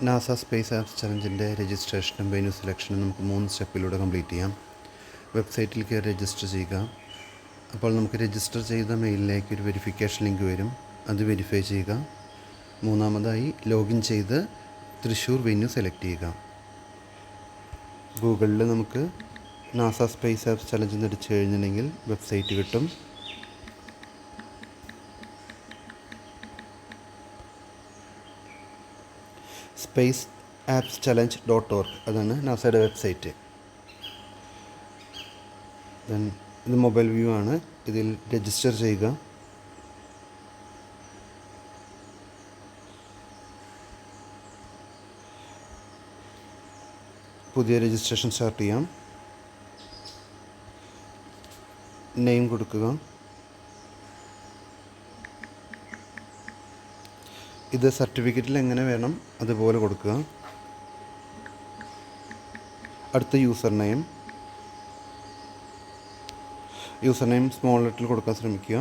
NASA space apps ചലഞ്ചിൻ്റെ രജിസ്ട്രേഷനും venue സെലക്ഷനും നമുക്ക് 3 സ്റ്റെപ്പിലൂടെ complete ചെയ്യാം. വെബ്സൈറ്റിൽ കയറി രജിസ്റ്റർ ചെയ്യുക. അപ്പോൾ നമുക്ക് രജിസ്റ്റർ ചെയ്ത മെയിലിലേക്ക് ഒരു വെരിഫിക്കേഷൻ ലിങ്ക് വരും. അത് വെരിഫൈ ചെയ്യുക. മൂന്നാമതായി ലോഗിൻ ചെയ്ത് തൃശ്ശൂർ വെന്യൂ സെലക്ട് ചെയ്യുക. ഗൂഗിളിൽ നമുക്ക് നാസ സ്പേസ് ആപ്സ് ചലഞ്ച് എന്ന് അടിച്ചു കഴിഞ്ഞിട്ടുണ്ടെങ്കിൽ വെബ്സൈറ്റ് കിട്ടും. സ്പേസ് ആപ്സ് ചലഞ്ച് .org അതാണ് നാസയുടെ വെബ്സൈറ്റ്. ദെൻ ഇത് മൊബൈൽ വ്യൂ ആണ്. ഇതിൽ രജിസ്റ്റർ ചെയ്യുക. പുതിയ രജിസ്ട്രേഷൻ സ്റ്റാർട്ട് ചെയ്യാം. നെയിം കൊടുക്കുക. ഇത് സർട്ടിഫിക്കറ്റിൽ എങ്ങനെ വേണം അതുപോലെ കൊടുക്കുക. അടുത്ത യൂസർ നെയിം സ്മോൾ ലെറ്ററിൽ കൊടുക്കാൻ ശ്രമിക്കുക.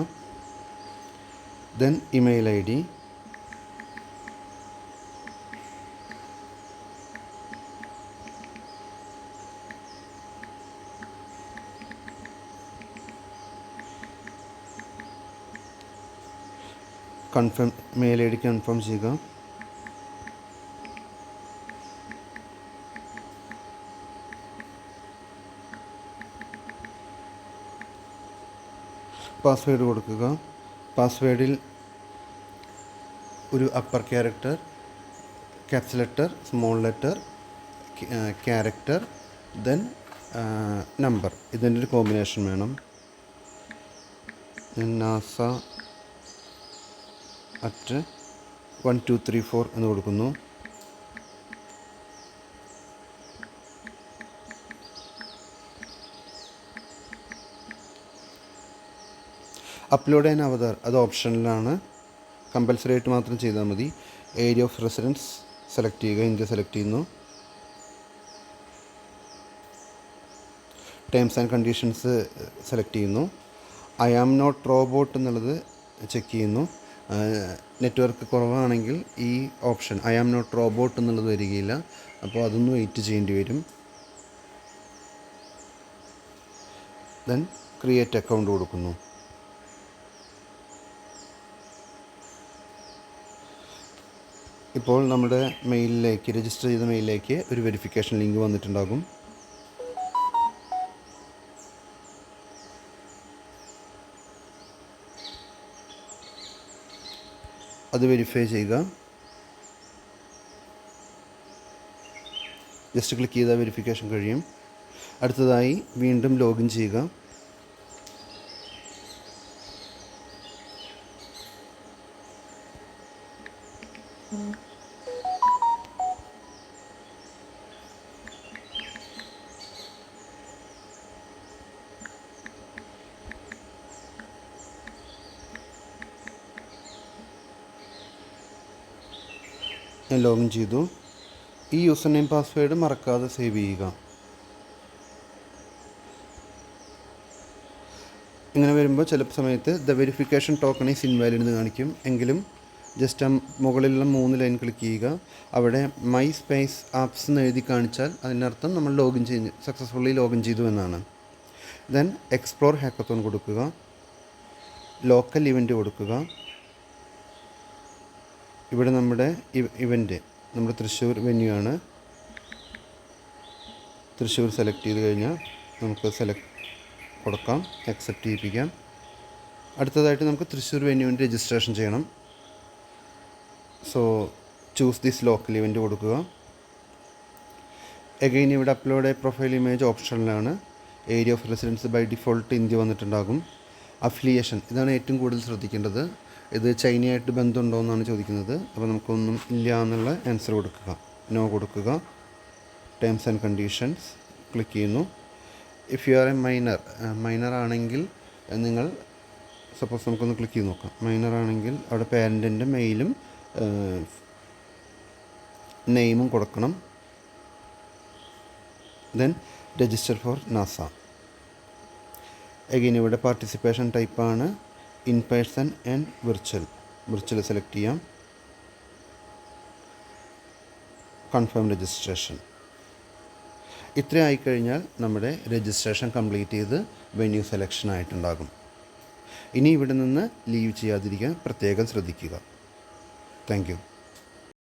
Then email ID, mail ID confirm ചെയ്യുക. പാസ്വേഡ് കൊടുക്കുക. പാസ്വേഡിൽ ഒരു upper character, caps letter, small letter, character, then number, ഇതിൻ്റെ ഒരു കോമ്പിനേഷൻ വേണം. NASA@1234 എന്ന് കൊടുക്കുന്നു. അപ്ലോഡ് ആൻ അവതാർ അത് ഓപ്ഷനിലാണ്. കമ്പൽസറി ആയിട്ട് മാത്രം ചെയ്താൽ മതി. ഏരിയ ഓഫ് റെസിഡൻസ് സെലക്ട് ചെയ്യുക. ഇന്ത്യ സെലക്ട് ചെയ്യുന്നു. ടേംസ് ആൻഡ് കണ്ടീഷൻസ് സെലക്ട് ചെയ്യുന്നു. ഐ ആം നോട്ട് റോബോട്ട് എന്നുള്ളത് ചെക്ക് ചെയ്യുന്നു. നെറ്റ്വർക്ക് കുറവാണെങ്കിൽ ഈ option I am not robot എന്നുള്ളത് വരികയില്ല. അപ്പോൾ അതൊന്ന് വെയിറ്റ് ചെയ്യേണ്ടി വരും. ദെൻ ക്രിയേറ്റ് അക്കൗണ്ട് കൊടുക്കുന്നു. ഇപ്പോൾ നമ്മുടെ മെയിലിലേക്ക്, രജിസ്റ്റർ ചെയ്ത മെയിലിലേക്ക് ഒരു വെരിഫിക്കേഷൻ ലിങ്ക് വന്നിട്ടുണ്ടാകും. അത് വെരിഫൈ ചെയ്യുക. ജസ്റ്റ് ക്ലിക്ക് ചെയ്താൽ വെരിഫിക്കേഷൻ കഴിയും. അടുത്തതായി വീണ്ടും ലോഗിൻ ചെയ്യുക. ഞാൻ ലോഗിൻ ചെയ്തു. ഈ യൂസർ നെയിം പാസ്വേഡ് മറക്കാതെ സേവ് ചെയ്യുക. ഇങ്ങനെ വരുമ്പോൾ ചില സമയത്ത് the verification token is invalid എന്ന് കാണിക്കും. എങ്കിലും ജസ്റ്റ് മുകളിലുള്ള 3 ലൈൻ ക്ലിക്ക് ചെയ്യുക. അവിടെ മൈ സ്പേസ് ആപ്സ് എന്ന് എഴുതി കാണിച്ചാൽ അതിനർത്ഥം നമ്മൾ സക്സസ്ഫുള്ളി ലോഗിൻ ചെയ്തു എന്നാണ്. ദെൻ എക്സ്പ്ലോർ ഹാക്കത്തോൺ കൊടുക്കുക. ലോക്കൽ ഇവൻ്റ് കൊടുക്കുക. ഇവിടെ നമ്മുടെ ഇവൻ്റ് നമ്മുടെ തൃശ്ശൂർ വെന്യൂ ആണ്. തൃശ്ശൂർ സെലക്ട് ചെയ്ത് കഴിഞ്ഞാൽ നമുക്ക് കൊടുക്കാം, അക്സെപ്റ്റ് ചെയ്യിപ്പിക്കാം. അടുത്തതായിട്ട് നമുക്ക് തൃശ്ശൂർ വെന്യൂവിൻ്റെ രജിസ്ട്രേഷൻ ചെയ്യണം. So choose this local event കൊടുക്കുക. എഗെയിൻ ഇവിടെ അപ്ലോഡ് പ്രൊഫൈൽ ഇമേജ് ഓപ്ഷനിലാണ്. Area of residence by default India വന്നിട്ടുണ്ടാകും. അഫിലിയേഷൻ ഇതാണ് ഏറ്റവും കൂടുതൽ ശ്രദ്ധിക്കേണ്ടത്. ഇത് ചൈനയായിട്ട് ബന്ധമുണ്ടോ എന്നാണ് ചോദിക്കുന്നത്. അപ്പോൾ നമുക്കൊന്നും ഇല്ല എന്നുള്ള ആൻസർ കൊടുക്കുക. നോ കൊടുക്കുക. ടേംസ് ആൻഡ് കണ്ടീഷൻസ് ക്ലിക്ക് ചെയ്യുന്നു. If you are A minor ആണെങ്കിൽ നിങ്ങൾ സപ്പോസ് നമുക്കൊന്ന് ക്ലിക്ക് ചെയ്ത് നോക്കാം. മൈനർ ആണെങ്കിൽ അവിടെ പേരൻറ്റിൻ്റെ മെയിലും നെയിമും കൊടുക്കണം. Then register for NASA. Again ഇവിടെ പാർട്ടിസിപ്പേഷൻ ടൈപ്പാണ് in person and virtual select ചെയ്യാം. Confirm registration. ഇത്രയും ആയിക്കഴിഞ്ഞാൽ നമ്മുടെ രജിസ്ട്രേഷൻ കംപ്ലീറ്റ് ചെയ്ത് വെന്യൂ സെലക്ഷൻ ആയിട്ടുണ്ടാകും. ഇനി ഇവിടെ നിന്ന് ലീവ് ചെയ്യാതിരിക്കാൻ പ്രത്യേകം ശ്രദ്ധിക്കുക. Thank U.